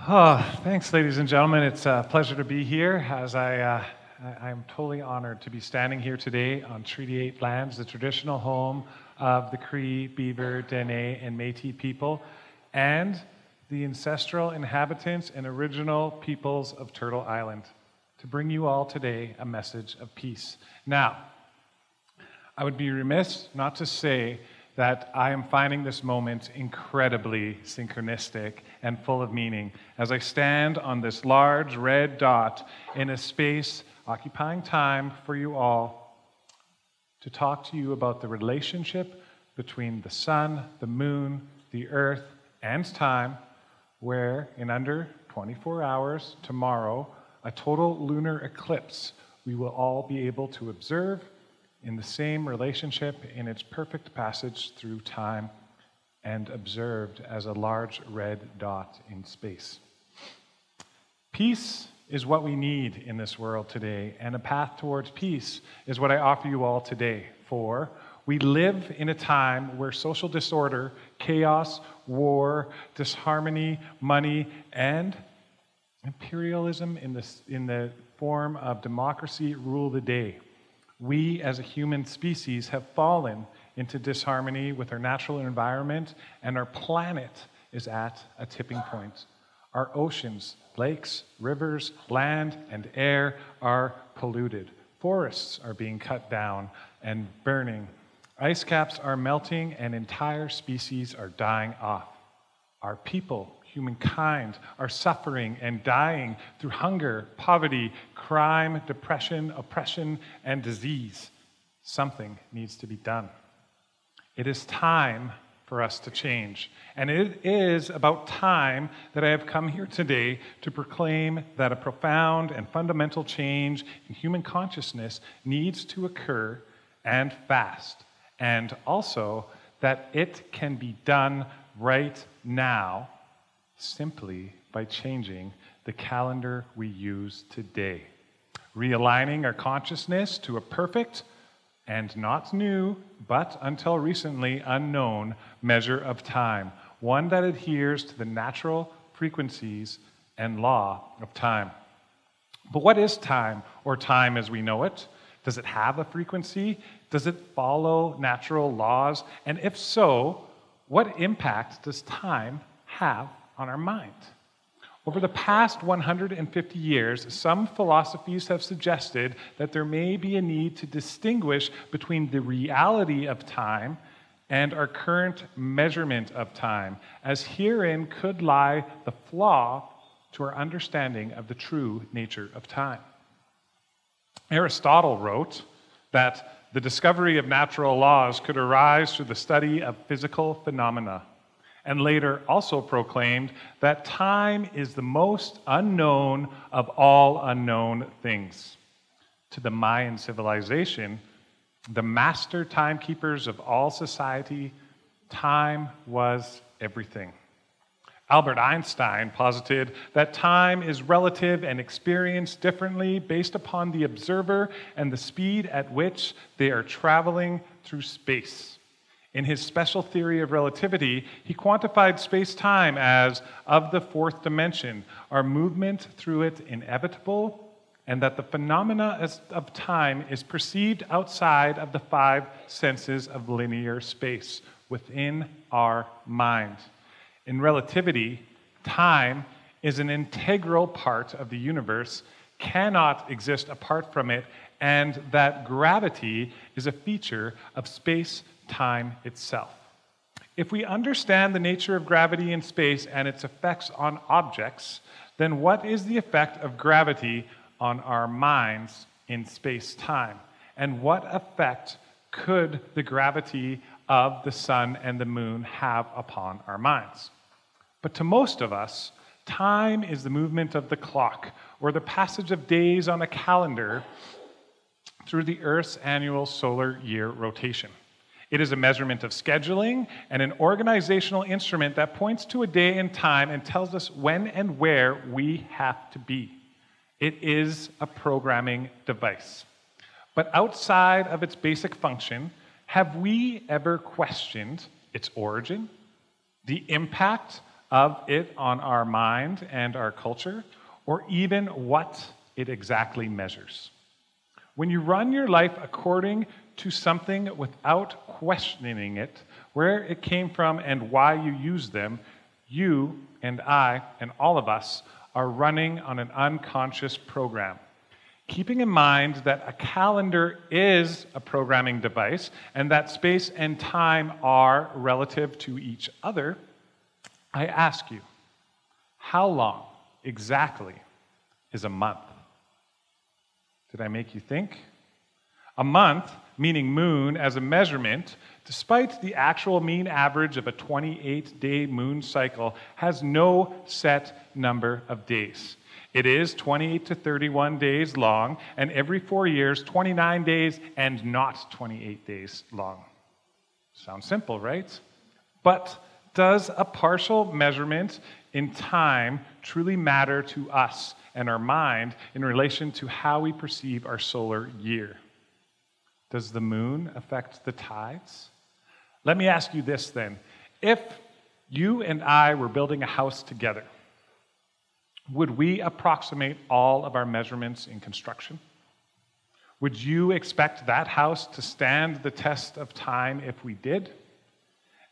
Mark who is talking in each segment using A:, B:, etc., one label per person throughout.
A: Oh, thanks, ladies and gentlemen. It's a pleasure to be here, as I'm totally honored to be standing here today on Treaty 8 lands, the traditional home of the Cree, Beaver, Dene, and Métis people, and the ancestral inhabitants and original peoples of Turtle Island, to bring you all today a message of peace. Now, I would be remiss not to say that I am finding this moment incredibly synchronistic and full of meaning as I stand on this large red dot in a space occupying time for you all to talk to you about the relationship between the sun, the moon, the earth, and time, where in under 24 hours tomorrow, a total lunar eclipse we will all be able to observe in the same relationship in its perfect passage through time and observed as a large red dot in space. Peace is what we need in this world today, and a path towards peace is what I offer you all today. For we live in a time where social disorder, chaos, war, disharmony, money, and imperialism in the form of democracy rule the day. We, as a human species, have fallen into disharmony with our natural environment, and our planet is at a tipping point. Our oceans, lakes, rivers, land, and air are polluted. Forests are being cut down and burning. Ice caps are melting, and entire species are dying off. Our people, humankind, are suffering and dying through hunger, poverty, crime, depression, oppression, and disease. Something needs to be done. It is time for us to change. And it is about time that I have come here today to proclaim that a profound and fundamental change in human consciousness needs to occur, and fast. And also that it can be done right now, simply by changing the calendar we use today. Realigning our consciousness to a perfect and not new, but until recently unknown measure of time, one that adheres to the natural frequencies and law of time. But what is time, or time as we know it? Does it have a frequency? Does it follow natural laws? And if so, what impact does time have on our mind? Over the past 150 years, some philosophies have suggested that there may be a need to distinguish between the reality of time and our current measurement of time, as herein could lie the flaw to our understanding of the true nature of time. Aristotle wrote that the discovery of natural laws could arise through the study of physical phenomena, and later also proclaimed that time is the most unknown of all unknown things. To the Mayan civilization, the master timekeepers of all society, time was everything. Albert Einstein posited that time is relative and experienced differently based upon the observer and the speed at which they are traveling through space. In his special theory of relativity, he quantified space-time as of the fourth dimension, our movement through it inevitable, and that the phenomena of time is perceived outside of the five senses of linear space, within our mind. In relativity, time is an integral part of the universe, cannot exist apart from it, and that gravity is a feature of space-time itself. If we understand the nature of gravity in space and its effects on objects, then what is the effect of gravity on our minds in space-time? And what effect could the gravity of the sun and the moon have upon our minds? But to most of us, time is the movement of the clock, or the passage of days on a calendar through the Earth's annual solar year rotation. It is a measurement of scheduling and an organizational instrument that points to a day and time and tells us when and where we have to be. It is a programming device. But outside of its basic function, have we ever questioned its origin, the impact of it on our mind and our culture, or even what it exactly measures. When you run your life according to something without questioning it, where it came from and why you use them, you and I and all of us are running on an unconscious program. Keeping in mind that a calendar is a programming device and that space and time are relative to each other, I ask you, how long exactly is a month? Did I make you think? A month, meaning moon as a measurement, despite the actual mean average of a 28-day moon cycle, has no set number of days. It is 28 to 31 days long, and every 4 years, 29 days and not 28 days long. Sounds simple, right? But does a partial measurement in time truly matter to us and our mind in relation to how we perceive our solar year? Does the moon affect the tides? Let me ask you this then. If you and I were building a house together, would we approximate all of our measurements in construction? Would you expect that house to stand the test of time if we did?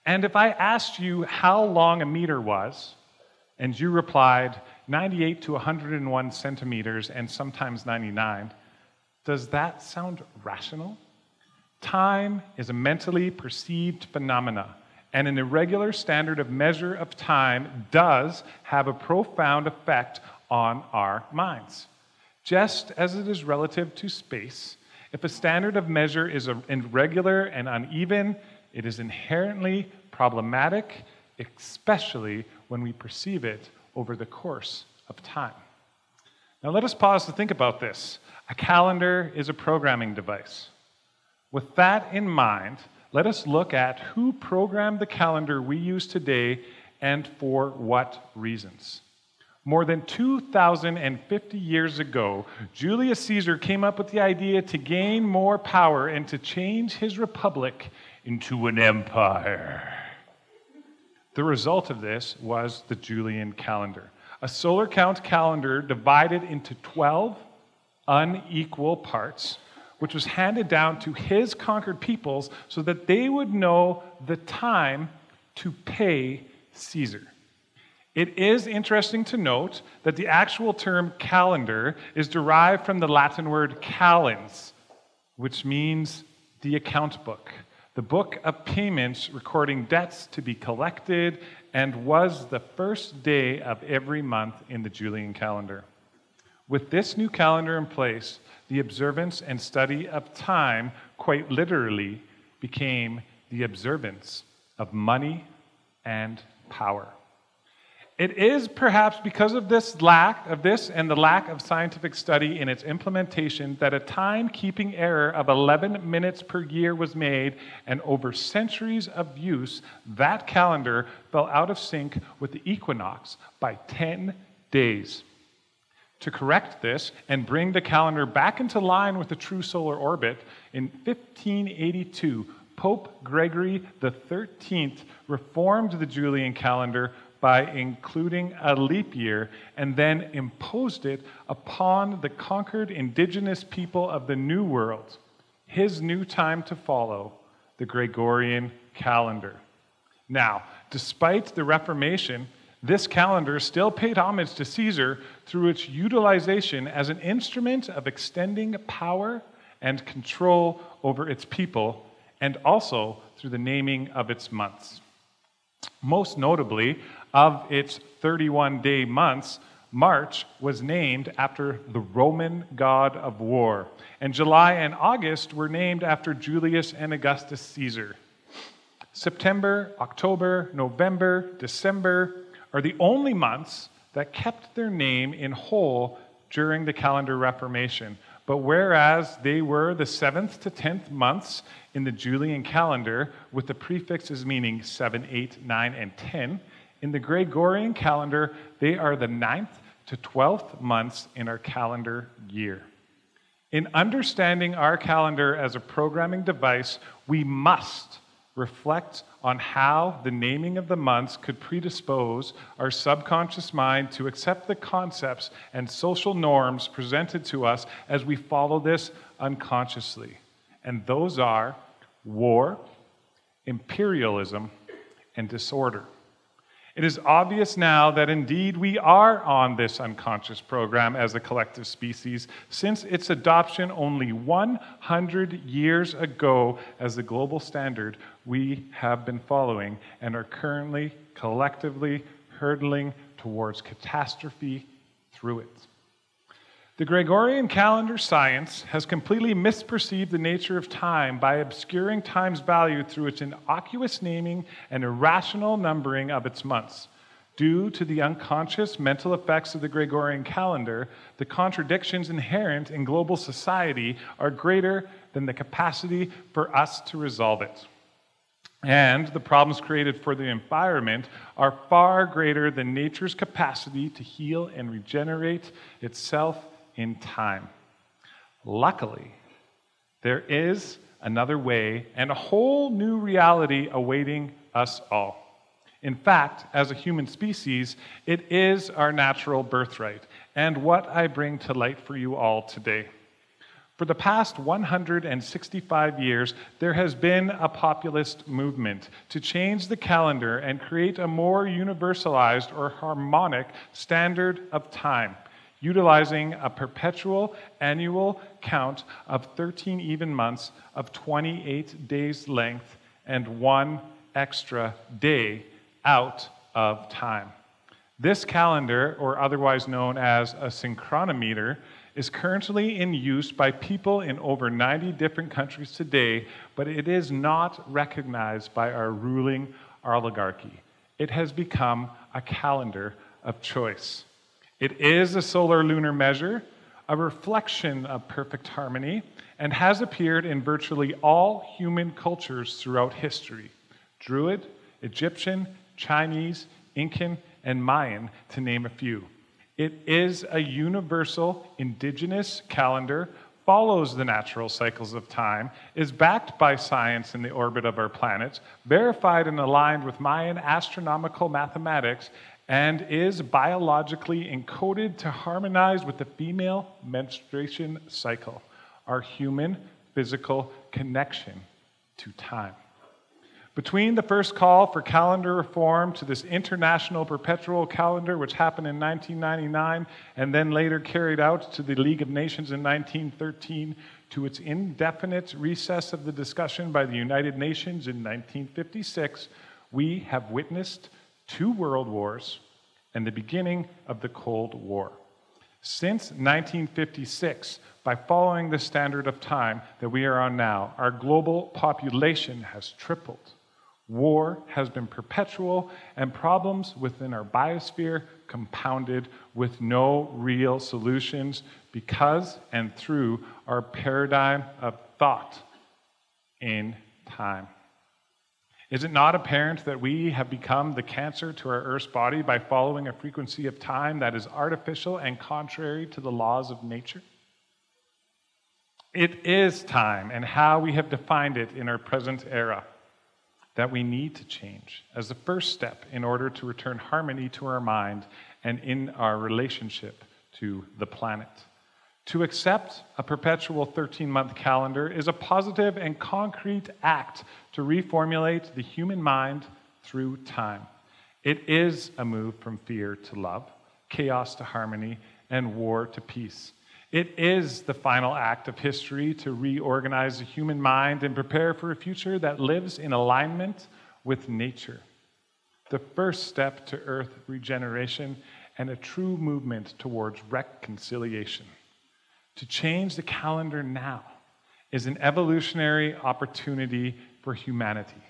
A: And if I asked you how long a meter was, and you replied 98 to 101 centimeters and sometimes 99, does that sound rational? Time is a mentally perceived phenomena, and an irregular standard of measure of time does have a profound effect on our minds. Just as it is relative to space, if a standard of measure is irregular and uneven, it is inherently problematic, especially when we perceive it over the course of time. Now let us pause to think about this. A calendar is a programming device. With that in mind, let us look at who programmed the calendar we use today and for what reasons. More than 2,050 years ago, Julius Caesar came up with the idea to gain more power and to change his republic into an empire. The result of this was the Julian calendar, a solar count calendar divided into 12 unequal parts, which was handed down to his conquered peoples so that they would know the time to pay Caesar. It is interesting to note that the actual term calendar is derived from the Latin word calens, which means the account book, the book of payments recording debts to be collected, and was the first day of every month in the Julian calendar. With this new calendar in place, the observance and study of time quite literally became the observance of money and power. It is perhaps because of this and the lack of scientific study in its implementation that a timekeeping error of 11 minutes per year was made, and over centuries of use, that calendar fell out of sync with the equinox by 10 days. To correct this and bring the calendar back into line with the true solar orbit, in 1582, Pope Gregory XIII reformed the Julian calendar by including a leap year and then imposed it upon the conquered indigenous people of the New World, his new time to follow, the Gregorian calendar. Now, despite the Reformation, this calendar still paid homage to Caesar through its utilization as an instrument of extending power and control over its people, and also through the naming of its months. Most notably, of its 31-day months, March was named after the Roman god of war, and July and August were named after Julius and Augustus Caesar. September, October, November, December are the only months that kept their name in whole during the calendar Reformation. But whereas they were the 7th to 10th months in the Julian calendar, with the prefixes meaning 7, 8, 9, and 10, in the Gregorian calendar, they are the 9th to 12th months in our calendar year. In understanding our calendar as a programming device, we must reflect on how the naming of the months could predispose our subconscious mind to accept the concepts and social norms presented to us as we follow this unconsciously. And those are war, imperialism, and disorder. It is obvious now that indeed we are on this unconscious program as a collective species since its adoption only 100 years ago as the global standard we have been following and are currently collectively hurtling towards catastrophe through it. The Gregorian calendar science has completely misperceived the nature of time by obscuring time's value through its innocuous naming and irrational numbering of its months. Due to the unconscious mental effects of the Gregorian calendar, the contradictions inherent in global society are greater than the capacity for us to resolve it. And the problems created for the environment are far greater than nature's capacity to heal and regenerate itself in time. Luckily, there is another way and a whole new reality awaiting us all. In fact, as a human species, it is our natural birthright and what I bring to light for you all today. For the past 165 years, there has been a populist movement to change the calendar and create a more universalized or harmonic standard of time, utilizing a perpetual annual count of 13 even months of 28 days length and 1 extra day out of time. This calendar, or otherwise known as a synchronometer, is currently in use by people in over 90 different countries today, but it is not recognized by our ruling oligarchy. It has become a calendar of choice. It is a solar-lunar measure, a reflection of perfect harmony, and has appeared in virtually all human cultures throughout history: Druid, Egyptian, Chinese, Incan, and Mayan, to name a few. It is a universal indigenous calendar, follows the natural cycles of time, is backed by science in the orbit of our planet, verified and aligned with Mayan astronomical mathematics, and is biologically encoded to harmonize with the female menstruation cycle, our human physical connection to time. Between the first call for calendar reform to this international perpetual calendar, which happened in 1999 and then later carried out to the League of Nations in 1913, to its indefinite recess of the discussion by the United Nations in 1956, we have witnessed 2 world wars and the beginning of the Cold War. Since 1956, by following the standard of time that we are on now, our global population has tripled. War has been perpetual, and problems within our biosphere compounded with no real solutions because and through our paradigm of thought in time. Is it not apparent that we have become the cancer to our Earth's body by following a frequency of time that is artificial and contrary to the laws of nature? It is time and how we have defined it in our present era that we need to change as the first step in order to return harmony to our mind and in our relationship to the planet. To accept a perpetual 13-month calendar is a positive and concrete act to reformulate the human mind through time. It is a move from fear to love, chaos to harmony, and war to peace. It is the final act of history to reorganize the human mind and prepare for a future that lives in alignment with nature. The first step to earth regeneration and a true movement towards reconciliation. To change the calendar now is an evolutionary opportunity for humanity.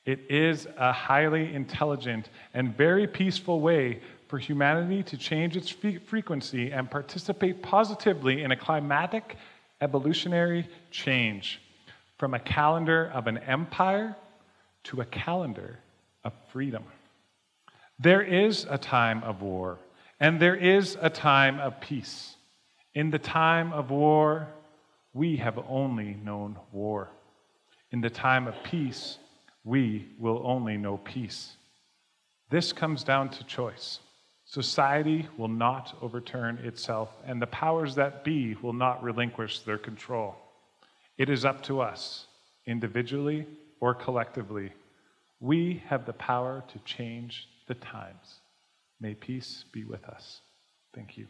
A: It is a highly intelligent and very peaceful way for humanity to change its frequency and participate positively in a climatic evolutionary change from a calendar of an empire to a calendar of freedom. There is a time of war, and there is a time of peace. In the time of war, we have only known war. In the time of peace, we will only know peace. This comes down to choice. Society will not overturn itself, and the powers that be will not relinquish their control. It is up to us, individually or collectively. We have the power to change the times. May peace be with us. Thank you.